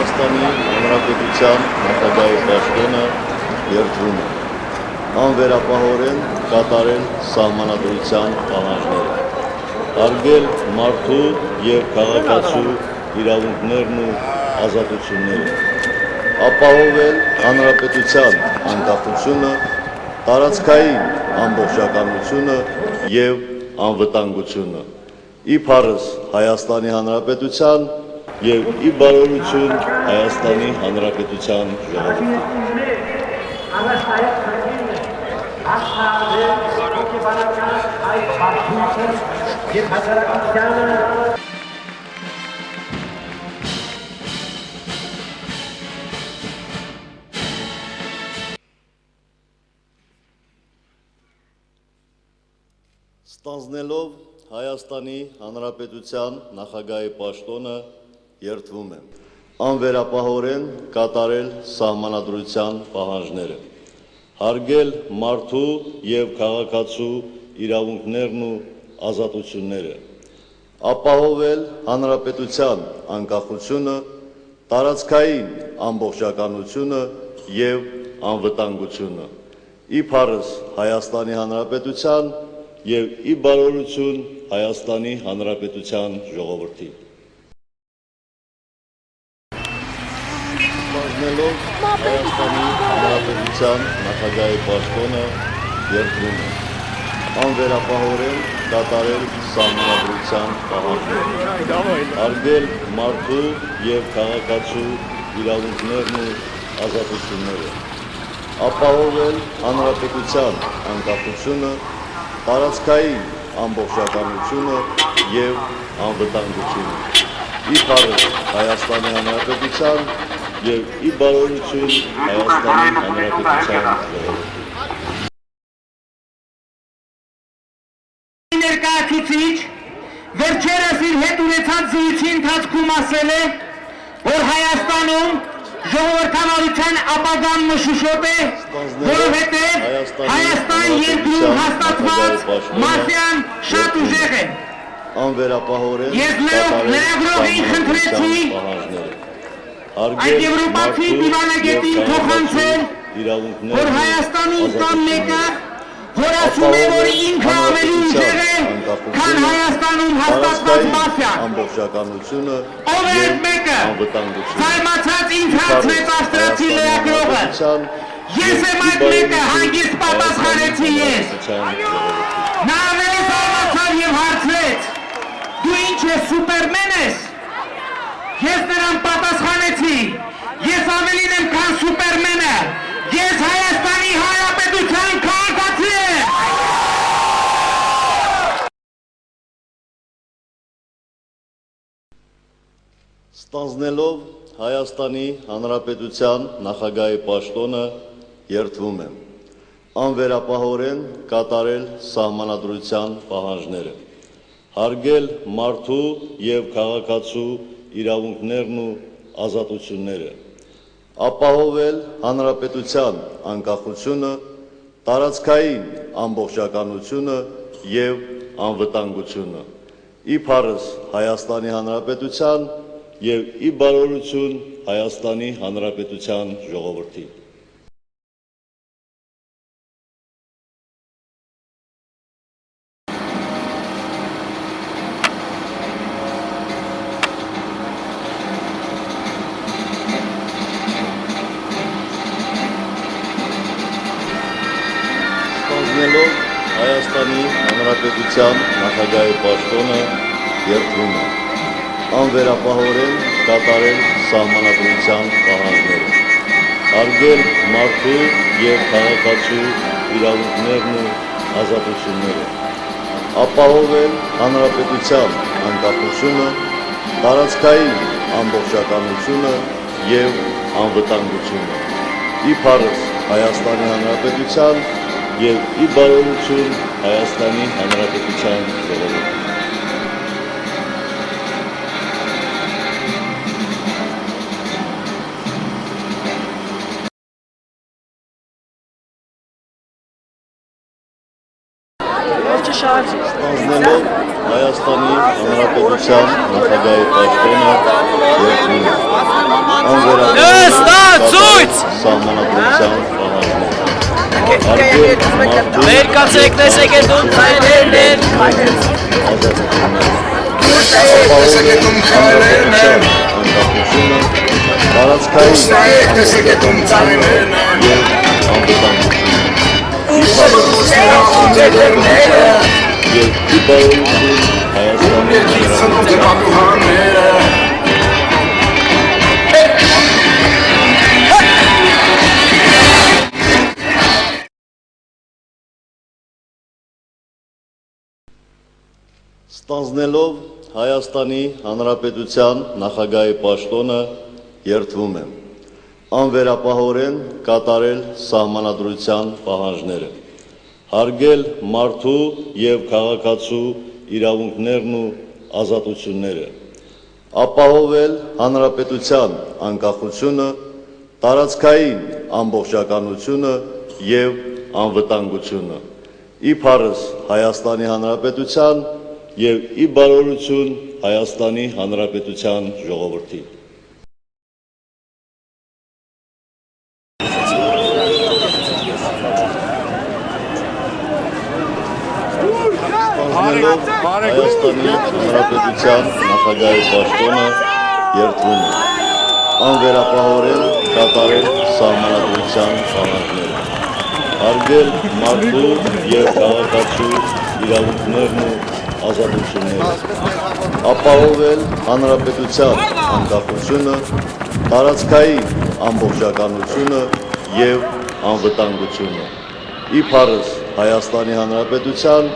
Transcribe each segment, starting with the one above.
Հայաստանի Հանրապետության նախագահի պաշտոնը երդվում է անվերապահորեն կատարել սահմանադրության պահանջները, հարգել մարդու և քաղաքացու իրավունքներն ու ազատությունները, ապահովել հանրապետության անկախությունը, տարածքային ամբողջականությունը և անվտանգությունը, ի փառս Հայաստանի Հանրապետության և ի բարօրություն Հայաստանի Հանրապետության ժողովրդի։ Ստանձնելով Հայաստանի Հանրապետության նախագահի պաշտոնը երդվում եմ անվերապահորեն կատարել սահմանադրության պահանջները, հարգել մարդու և քաղաքացու իրավունքներն ու ազատությունները, ապահովել հանրապետության անկախությունը, տարածքային ամբողջականությունը և անվտանգությունը, ի փառս Հայաստանի Հանրապետության և ի բարօրություն Հայաստանի Հանրապետության ժողովրդի։ Ստանձնելով Հայաստանի Հանրապետության նախագահի պաշտոնը երդվում եմ անվերապահորեն կատարել սահմանադրության պահանջները, հարգել մարդու և քաղաքացու իրավունքներն ու ազատությունները, ապահովել հանրապետության անկախությունը, տարածքային ամբողջականությունը և անվտանգությունը, ի փառս Հայաստանի Հանրապետության և ի բարօրություն Հայաստանի Հանրապետության ժողովրդի։ Ներկայացուցիչ վերջերս իր հետ ունեցած զրույցի ընթացքում ասել է, որ Հայաստանում ժողովրդավարության ապագան մշուշոտ է, որովհետև Հայաստան երկրում հաստատված մաֆիան շատ ուժեղ է։ Ես լրագրողին խնդրեցի այդ եվրոպացի դիվանագետին փոխանցել, որ Հայաստանում կան մեկը, որ ասում է, որ ինքը ավելի ուժեղ է, քան Հայաստանում հաստատված մաֆիան։ Ով է այդ մեկը։ Զարմացած ինձ հարցրեց ավստրացի լրագրողը։ Ես եմ այդ մեկը, հանգիստ պատասխանեցի ես։ Նա ավելի զարմացավ և հարցրեց. դու ինչ ես, սուպերմեն ես։ Ես նրան պատասխանեցի. ես ավելին եմ, քան սուպերմենը։ Ես Հայաստանի Հանրապետության քաղաքացի եմ։ Ստանձնելով Հայաստանի Հանրապետության նախագահի պաշտոնը երդվում եմ անվերապահորեն կատարել սահմանադրության պահանջները, հարգել մարդու և քաղաքացու իրավունքներն ու ազատությունները, ապահովել հանրապետության անկախությունը, տարածքային ամբողջականությունը և անվտանգությունը, ի փառս Հայաստանի Հանրապետության և ի բարօրություն Հայաստանի Հանրապետության ժողովրդի։ Ստանձնելով Հայաստանի Հանրապետության նախագահի պաշտոնը երդվում եմ անվերապահորեն կատարել սահմանադրության պահանջները, հարգել մարդու և քաղաքացու իրավունքներն ու ազատությունները, ապահովել հանրապետության անկախությունը, տարածքային ամբողջականությունը և անվտանգությունը, ի փառս Հայաստանի Հանրապետության և ի բարօրություն Հայաստանի Հանրապետության ժողովրդի։ Ստանձնելով Հայաստանի Հանրապետության նախագահի պաշտոնը երդվում եմ Ստացույց! Սահմանադրության պահանջները։ Վերկացեք, տեսեք է դում ծայներն են։ Ստանձնելով Հայաստանի Հանրապետության նախագահի պաշտոնը երդվում եմ անվերապահորեն կատարել սահմանադրության պահանջները, հարգել մարդու և քաղաքացու իրավունքներն ու ազատությունները, ապահովել հանրապետության անկախությունը, տարածքային ամբողջականությունը և անվտանգությունը, ի փառս Հայաստանի Հանրապետության և ի բարօրություն Հայաստանի Հանրապետության ժողովրդի։ Ստանձնելով Հայաստանի Հանրապետության նախագահի պաշտոնը երդվում եմ անվերապահորեն կատարել սահմանադրության պահանջները, հարգել մարդու և քաղաքացու իրավունքներն ու ազատությունները, ապահովել հանրապետության անկախությունը, տարածքային ամբողջականությունը և անվտանգությունը, ի փառս Հայաստանի Հանրապետության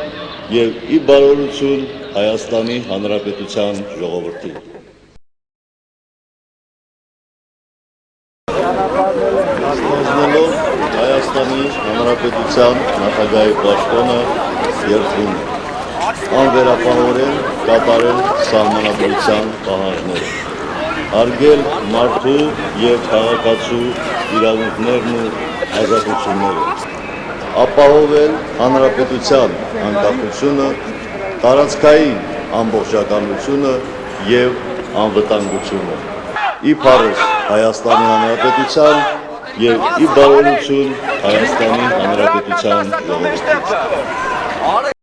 և ի բարօրություն Հայաստանի Հանրապետության ժողովրդի։ Ստանձնելով Հայաստանի Հանրապետության նախագահի պաշտոնը երդվում եմ անվերապահորեն կատարել սահմանադրության պահանջները, հարգել մարդու և քաղաքացու իրավունքներն ու ազատությունները, ապահովել հանրապետության անկախությունը, տարածքային ամբողջականությունը և անվտանգությունը, ի փառս Հայաստանի Հանրապետության և ի բարօրություն Հայաստանի Հանրապետության ժողովրդի։